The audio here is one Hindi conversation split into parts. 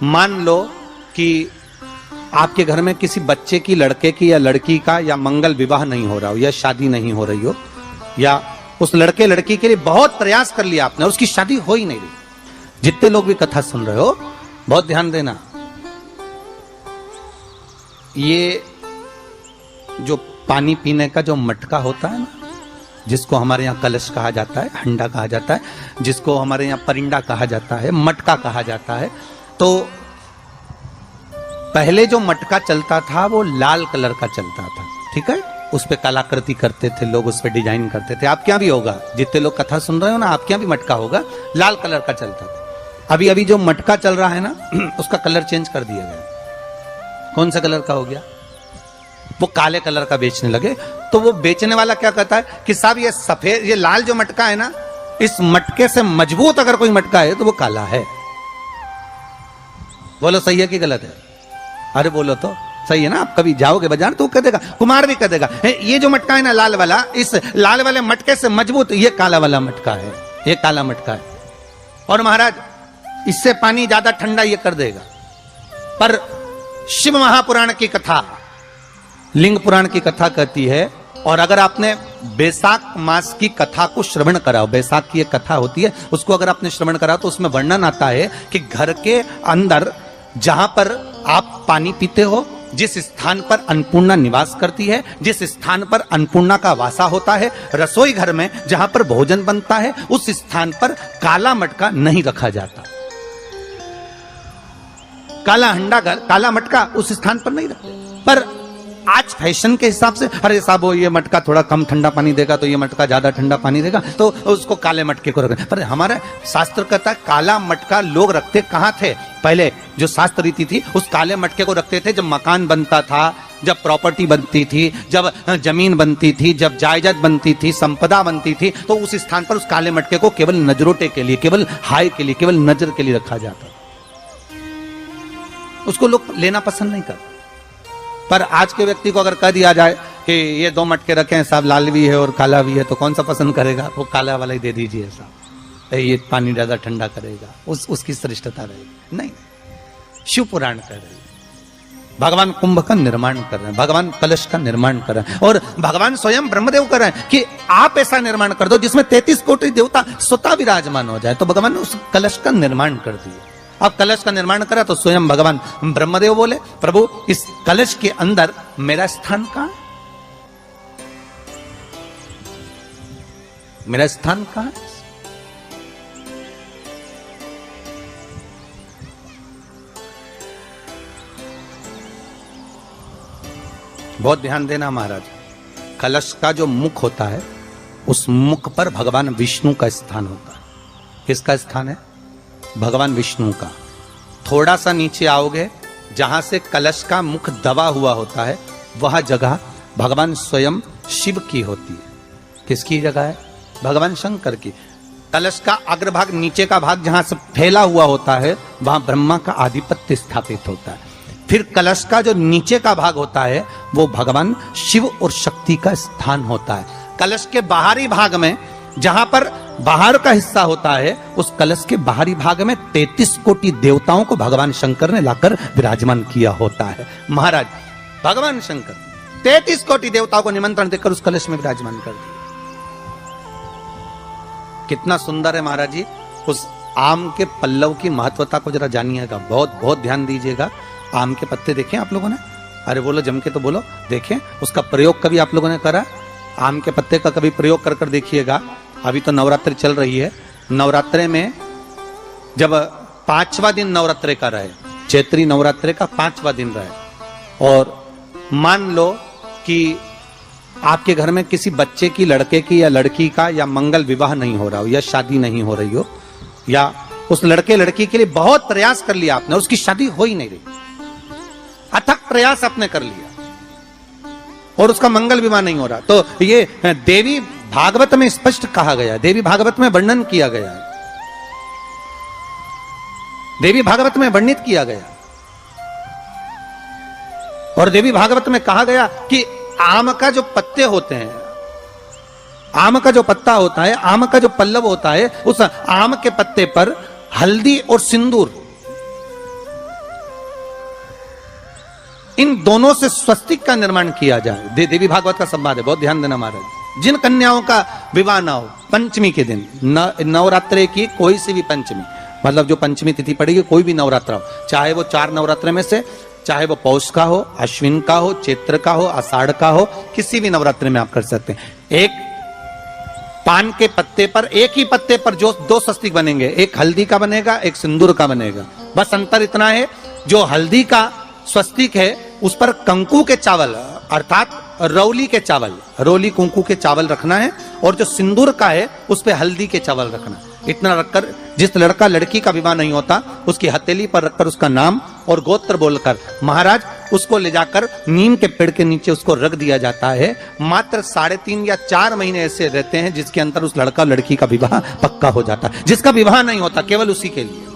मान लो कि आपके घर में किसी बच्चे की, लड़के की या लड़की का या मंगल विवाह नहीं हो रहा हो या शादी नहीं हो रही हो, या उस लड़के लड़की के लिए बहुत प्रयास कर लिया आपने और उसकी शादी हो ही नहीं रही। जितने लोग भी कथा सुन रहे हो बहुत ध्यान देना, ये जो पानी पीने का जो मटका होता है ना, जिसको हमारे यहाँ कलश कहा जाता है, हंडा कहा जाता है, जिसको हमारे यहाँ परिंडा कहा जाता है, मटका कहा जाता है, तो पहले जो मटका चलता था वो लाल कलर का चलता था, ठीक है। उस पे कलाकृति करते थे लोग, उस पे डिजाइन करते थे। आपके यहाँ भी होगा, जितने लोग कथा सुन रहे हो ना, आपके यहाँ भी मटका होगा, लाल कलर का चलता था। अभी अभी जो मटका चल रहा है ना, उसका कलर चेंज कर दिया गया। कौन सा कलर का हो गया? वो काले कलर का बेचने लगे। तो वो बेचने वाला क्या कहता है कि साहब ये सफेद, ये लाल जो मटका है ना, इस मटके से मजबूत अगर कोई मटका है तो वो काला है। बोलो सही है कि गलत है? अरे बोलो तो सही है ना। आप कभी जाओगे बाजार तो कह देगा, कुमार भी कह देगा, ये जो मटका है ना लाल वाला, इस लाल वाले मटके से मजबूत ये काला वाला मटका है, ये काला मटका है। और महाराज इससे पानी ज्यादा ठंडा ये कर देगा। पर शिव महापुराण की कथा, लिंग पुराण की कथा कहती है, और अगर आपने बैसाख मास की कथा को श्रवण कराओ, बैसाख की एक कथा होती है, उसको अगर आपने श्रवण कराओ तो उसमें वर्णन आता है कि घर के अंदर जहां पर आप पानी पीते हो, जिस स्थान पर अन्नपूर्णा निवास करती है, जिस स्थान पर अन्नपूर्णा का वासा होता है, रसोई घर में जहां पर भोजन बनता है, उस स्थान पर काला मटका नहीं रखा जाता। काला हंडा, काला मटका उस स्थान पर नहीं रखते। पर आज फैशन के हिसाब से, अरे साहब ये मटका थोड़ा कम ठंडा पानी देगा तो ये मटका ज्यादा ठंडा पानी देगा, तो उसको काले मटके को रखते। पर हमारा शास्त्र कहता है काला मटका लोग रखते कहाँ थे? पहले जो शास्त्र रीति थी, उस काले मटके को रखते थे जब मकान बनता था, जब प्रॉपर्टी बनती थी, जब जमीन बनती थी, जब जायदाद बनती थी, संपदा बनती थी, तो उस स्थान पर उस काले मटके को केवल नजरोटे के लिए, केवल हाय के लिए, केवल नजर के लिए रखा जाता। उसको लोग लेना पसंद नहीं करते। पर आज के व्यक्ति को अगर कह दिया जाए कि ये दो मटके रखे हैं साहब, लाल भी है और काला भी है, तो कौन सा पसंद करेगा? वो काला वाला ही दे दीजिए साहब, ये पानी ज्यादा ठंडा करेगा, उसकी श्रेष्ठता रहेगी। नहीं, शिव पुराण कर रहे हैं, भगवान कुंभ का निर्माण कर रहे हैं, भगवान कलश का निर्माण कर रहे हैं, और भगवान स्वयं ब्रह्मदेव कर रहे हैं कि आप ऐसा निर्माण कर दो जिसमें 33 कोटि देवता स्वतः विराजमान हो जाए। तो भगवान ने उस कलश का निर्माण कर दिया। अब कलश का निर्माण करा तो स्वयं भगवान ब्रह्मदेव बोले, प्रभु इस कलश के अंदर मेरा स्थान कहां है? मेरा स्थान कहां है? बहुत ध्यान देना महाराज, कलश का जो मुख होता है, उस मुख पर भगवान विष्णु का स्थान होता है। किसका स्थान है? भगवान विष्णु का। थोड़ा सा नीचे आओगे, जहां से कलश का मुख दबा हुआ होता है, वह जगह भगवान स्वयं शिव की होती है। किसकी जगह है? भगवान शंकर की। कलश का अग्रभाग, नीचे का भाग जहां से फैला हुआ होता है, वहां ब्रह्मा का आधिपत्य स्थापित होता है। फिर कलश का जो नीचे का भाग होता है, वो भगवान शिव और शक्ति का स्थान होता है। कलश के बाहरी भाग में, जहां पर बाहर का हिस्सा होता है, उस कलश के बाहरी भाग में 33 कोटि देवताओं को भगवान शंकर ने लाकर विराजमान किया होता है। महाराज भगवान शंकर 33 कोटि देवताओं को निमंत्रण देकर उस कलश में विराजमान कर दिया। कितना सुंदर है महाराज जी। उस आम के पल्लव की महत्वता को जरा जानिएगा, बहुत बहुत ध्यान दीजिएगा। आम के पत्ते देखें आप लोगों ने? अरे बोलो जम के तो बोलो। देखें, उसका प्रयोग कभी आप लोगों ने करा? आम के पत्ते का कभी प्रयोग कर देखिएगा। अभी तो नवरात्रि चल रही है, नवरात्रे में जब 5वां दिन नवरात्रे का रहे, चैत्री नवरात्रे का 5वां दिन रहे, और मान लो कि आपके घर में किसी बच्चे की, लड़के की या लड़की का या मंगल विवाह नहीं हो रहा हो या शादी नहीं हो रही हो, या उस लड़के लड़की के लिए बहुत प्रयास कर लिया आपने और उसकी शादी हो ही नहीं रही, अथक प्रयास आपने कर लिया और उसका मंगल विवाह नहीं हो रहा, तो ये देवी भागवत में स्पष्ट कहा गया, देवी भागवत में वर्णन किया गया है, देवी भागवत में वर्णित किया गया। और देवी भागवत में कहा गया कि आम का जो पत्ते होते हैं, आम का जो पत्ता होता है, आम का जो पल्लव होता है, उस आम के पत्ते पर हल्दी और सिंदूर इन दोनों से स्वस्तिक का निर्माण किया जाए। देवी भागवत का संवाद है, बहुत ध्यान देना महाराज। जिन कन्याओं का विवाह ना हो पंचमी के दिन, नवरात्रे की कोई सी भी पंचमी, मतलब जो पंचमी तिथि पड़ेगी, कोई भी नवरात्र हो, चाहे वो 4 नवरात्र में से, चाहे वो पौष का हो, अश्विन का हो, चैत्र का हो, आषाढ़ का हो, किसी भी नवरात्रि में आप कर सकते हैं। एक पान के पत्ते पर, एक ही पत्ते पर जो 2 स्वस्तिक बनेंगे, एक हल्दी का बनेगा, एक सिंदूर का बनेगा। बस अंतर इतना है, जो हल्दी का स्वस्तिक है उस पर कंकु के चावल अर्थात रौली के चावल, रौली कुंकू के चावल रखना है, और जो सिंदूर का है उस पे हल्दी के चावल रखना है। इतना रखकर जिस लड़का लड़की का विवाह नहीं होता उसकी हथेली पर रखकर उसका नाम और गोत्र बोलकर महाराज उसको ले जाकर नीम के पेड़ के नीचे उसको रख दिया जाता है। मात्र 3.5 या 4 महीने ऐसे रहते हैं जिसके अंदर उस लड़का लड़की का विवाह पक्का हो जाता है। जिसका विवाह नहीं होता केवल उसी के लिए,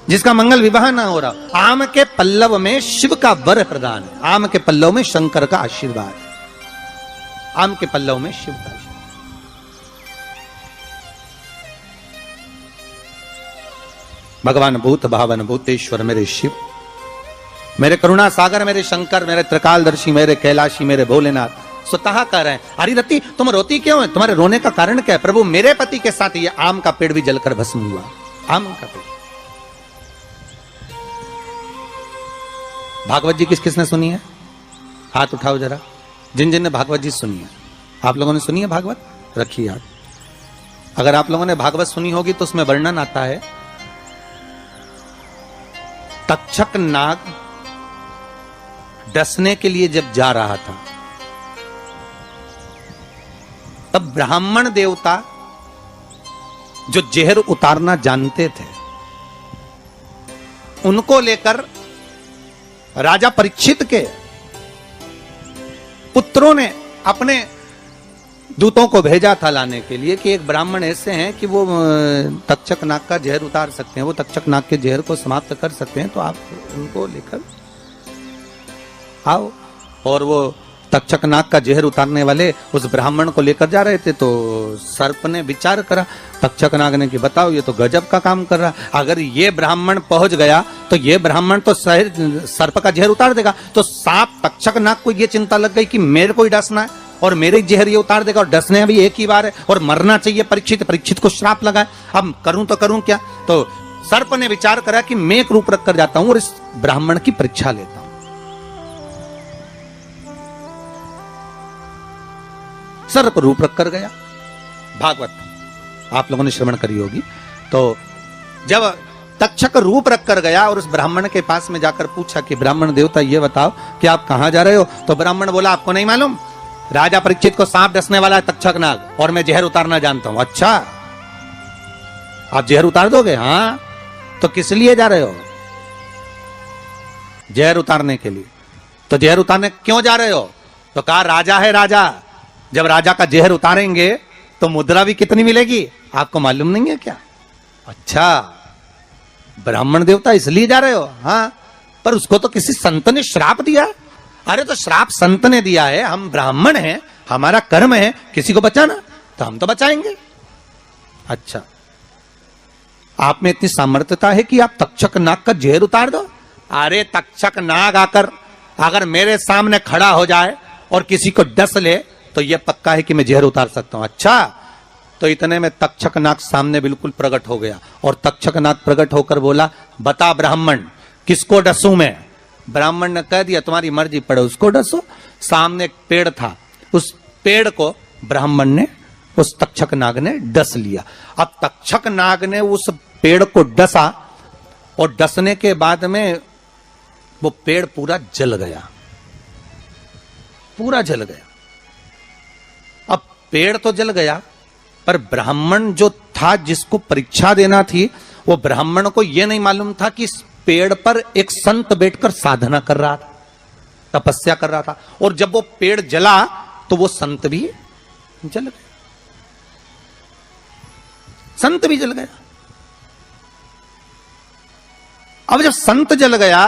जिसका मंगल विवाह ना हो रहा। आम के पल्लव में शिव का वर प्रदान है, आम के पल्लव में शंकर का आशीर्वाद, आम के पल्लव में शिव का आशीर्वाद। भगवान भूत भावन भूतेश्वर मेरे शिव, मेरे करुणा सागर मेरे शंकर, मेरे त्रिकालदर्शी, मेरे कैलाशी, मेरे भोलेनाथ स्वतः कह रहे हैं, हरि रति तुम रोती क्यों है, तुम्हारे रोने का कारण क्या है? प्रभु मेरे पति के साथ ये आम का पेड़ भी जलकर भस्म हुआ। आम का पेड़। भागवत जी किस किसने सुनी है? हाथ उठाओ जरा, जिन जिन ने भागवत जी सुनी है। आप लोगों ने सुनी है भागवत? रखिए हाथ। अगर आप लोगों ने भागवत सुनी होगी तो उसमें वर्णन आता है, तक्षक नाग डसने के लिए जब जा रहा था तब ब्राह्मण देवता जो जहर उतारना जानते थे उनको लेकर राजा परीक्षित के पुत्रों ने अपने दूतों को भेजा था लाने के लिए कि एक ब्राह्मण ऐसे हैं कि वो तक्षक नाग का जहर उतार सकते हैं, वो तक्षक नाग के जहर को समाप्त कर सकते हैं, तो आप उनको लेकर आओ। और वो तक्षक नाग का जहर उतारने वाले उस ब्राह्मण को लेकर जा रहे थे। तो सर्प ने विचार करा, तक्षक नाग ने कि बताओ ये तो गजब का काम कर रहा, अगर ये ब्राह्मण पहुंच गया तो ये ब्राह्मण तो सर्प का जहर उतार देगा। तो सांप तक्षक नाग को ये चिंता लग गई कि मेरे को ही डसना है और मेरे जहर ये उतार देगा, और डसने भी एक ही बार है और मरना चाहिए परीक्षित को श्राप लगा। अब करूं तो करूं क्या? तो सर्प ने विचार करा कि मैं एक रूप रख कर जाता हूं और इस ब्राह्मण की परीक्षा लेता हूं। सर्प रूप रख कर गया। भागवत आप लोगों ने श्रवण करी होगी। तो जब तक्षक रूप रख कर गया और उस ब्राह्मण के पास में जाकर पूछा कि ब्राह्मण देवता ये बताओ कि आप कहां जा रहे हो? तो ब्राह्मण बोला आपको नहीं मालूम, राजा परीक्षित को सांप डसने वाला है तक्षक नाग और मैं जहर उतारना जानता हूं। अच्छा आप जहर उतार दोगे? हाँ। तो किस लिए जा रहे हो? जहर उतारने के लिए। तो जहर उतारने क्यों जा रहे हो? तो कहा राजा है राजा, जब राजा का जहर उतारेंगे तो मुद्रा भी कितनी मिलेगी आपको मालूम नहीं है क्या? अच्छा ब्राह्मण देवता इसलिए जा रहे हो? हाँ। पर उसको तो किसी संत ने श्राप दिया। अरे तो श्राप संत ने दिया है, हम ब्राह्मण हैं, हमारा कर्म है किसी को बचाना, तो हम तो बचाएंगे। अच्छा आप में इतनी सामर्थ्यता है कि आप तक्षक नाग का जहर उतार दो? अरे तक्षक नाग आकर अगर मेरे सामने खड़ा हो जाए और किसी को डस ले तो यह पक्का है कि मैं जहर उतार सकता हूं। अच्छा तो इतने में तक्षक नाग सामने बिल्कुल प्रकट हो गया और तक्षक नाग प्रकट होकर बोला बता ब्राह्मण किसको डसूं मैं? ब्राह्मण ने कह दिया तुम्हारी मर्जी पड़े उसको डसो। सामने एक पेड़ था, उस पेड़ को ब्राह्मण ने, उस तक्षक नाग ने डस लिया। अब तक्षक नाग ने उस पेड़ को डसा और डसने के बाद में वो पेड़ पूरा जल गया, पूरा जल गया। अब पेड़ तो जल गया पर ब्राह्मण जो था जिसको परीक्षा देना थी वो ब्राह्मण को यह नहीं मालूम था कि इस पेड़ पर एक संत बैठकर साधना कर रहा था, तपस्या कर रहा था। और जब वो पेड़ जला तो वो संत भी जल गया, संत भी जल गया। अब जब संत जल गया,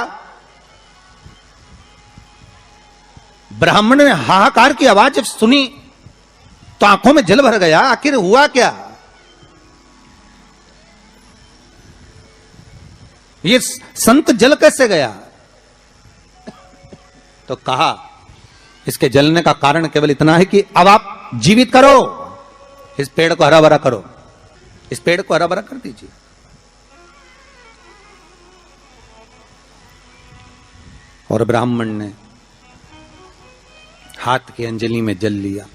ब्राह्मण ने हाहाकार की आवाज जब सुनी तो आंखों में जल भर गया। आखिर हुआ क्या? ये संत जल कैसे गया? तो कहा इसके जलने का कारण केवल इतना है कि अब आप जीवित करो, इस पेड़ को हरा भरा करो, इस पेड़ को हरा भरा कर दीजिए। और ब्राह्मण ने हाथ की अंजलि में जल लिया।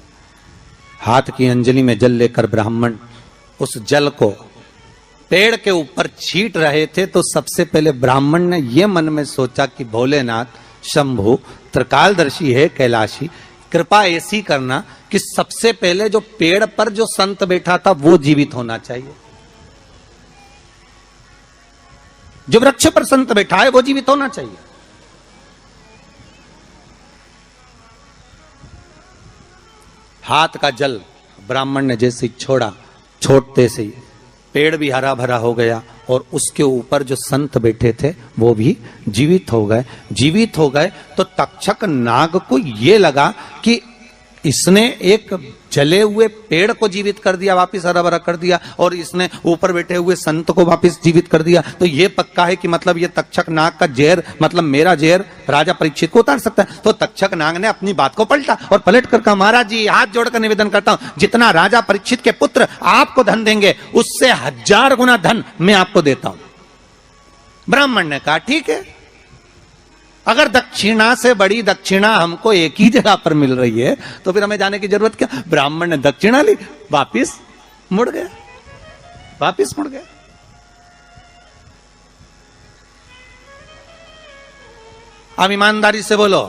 हाथ की अंजलि में जल लेकर ब्राह्मण उस जल को पेड़ के ऊपर छींट रहे थे, तो सबसे पहले ब्राह्मण ने यह मन में सोचा कि भोलेनाथ, शंभु, त्रिकालदर्शी है कैलाशी, कृपा ऐसी करना कि सबसे पहले जो पेड़ पर जो संत बैठा था वो जीवित होना चाहिए, जो वृक्ष पर संत बैठा है वो जीवित होना चाहिए। हाथ का जल ब्राह्मण ने जैसे छोड़ा, छोड़ते से ही पेड़ भी हरा भरा हो गया और उसके ऊपर जो संत बैठे थे वो भी जीवित हो गए। जीवित हो गए तो तक्षक नाग को ये लगा कि इसने एक जले हुए पेड़ को जीवित कर दिया, वापिस हरा भरा कर दिया, और इसने ऊपर बैठे हुए संत को वापिस जीवित कर दिया, तो ये पक्का है कि मतलब ये तक्षक नाग का जहर, मतलब मेरा जहर राजा परीक्षित को उतार सकता है। तो तक्षक नाग ने अपनी बात को पलटा और पलट कर कहा, महाराज जी हाथ जोड़कर निवेदन करता हूं, जितना राजा परीक्षित के पुत्र आपको धन देंगे उससे 1000 गुना धन मैं आपको देता हूं। ब्राह्मण ने कहा ठीक है, अगर दक्षिणा से बड़ी दक्षिणा हमको एक ही जगह पर मिल रही है तो फिर हमें जाने की जरूरत क्या। ब्राह्मण ने दक्षिणा ली, वापिस मुड़ गया, वापिस मुड़ गया। अब ईमानदारी से बोलो,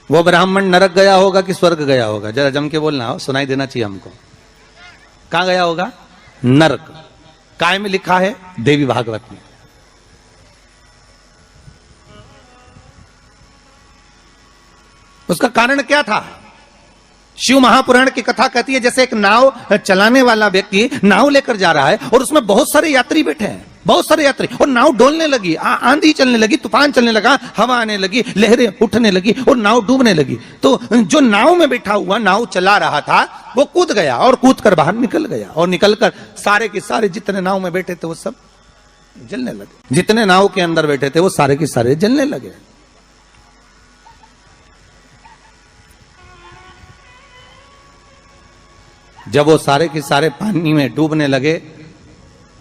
वो ब्राह्मण नरक गया होगा कि स्वर्ग गया होगा? जरा जम के बोलना हो, सुनाई देना चाहिए हमको। कहां गया होगा? नरक। काय में लिखा है? देवी भागवत में। उसका कारण क्या था? शिव महापुराण की कथा कहती है जैसे एक नाव चलाने वाला व्यक्ति नाव लेकर जा रहा है और उसमें बहुत सारे यात्री बैठे हैं, बहुत सारे यात्री, और नाव डोलने लगी, आंधी चलने लगी, तूफान चलने लगा, हवा आने लगी, लहरें उठने लगी और नाव डूबने लगी। तो जो नाव में बैठा हुआ नाव चला रहा था वो कूद गया और कूद कर बाहर निकल गया, और निकलकर सारे के सारे जितने नाव में बैठे थे वो सब जलने लगे। जितने नाव के अंदर बैठे थे वो सारे के सारे जलने लगे। जब वो सारे के सारे पानी में डूबने लगे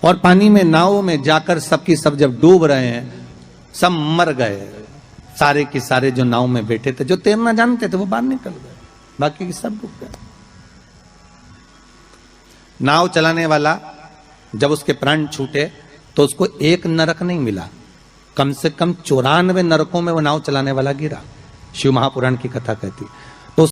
और पानी में नावों में जाकर सबकी सब जब डूब रहे हैं, सब मर गए, सारे के सारे जो नाव में बैठे थे, जो तैरना जानते थे वो बाहर निकल गए, बाकी के सब डूब गए। नाव चलाने वाला जब उसके प्राण छूटे तो उसको एक नरक नहीं मिला, कम से कम 94 नरकों में वो नाव चलाने वाला गिरा। शिव महापुराण की कथा कहती।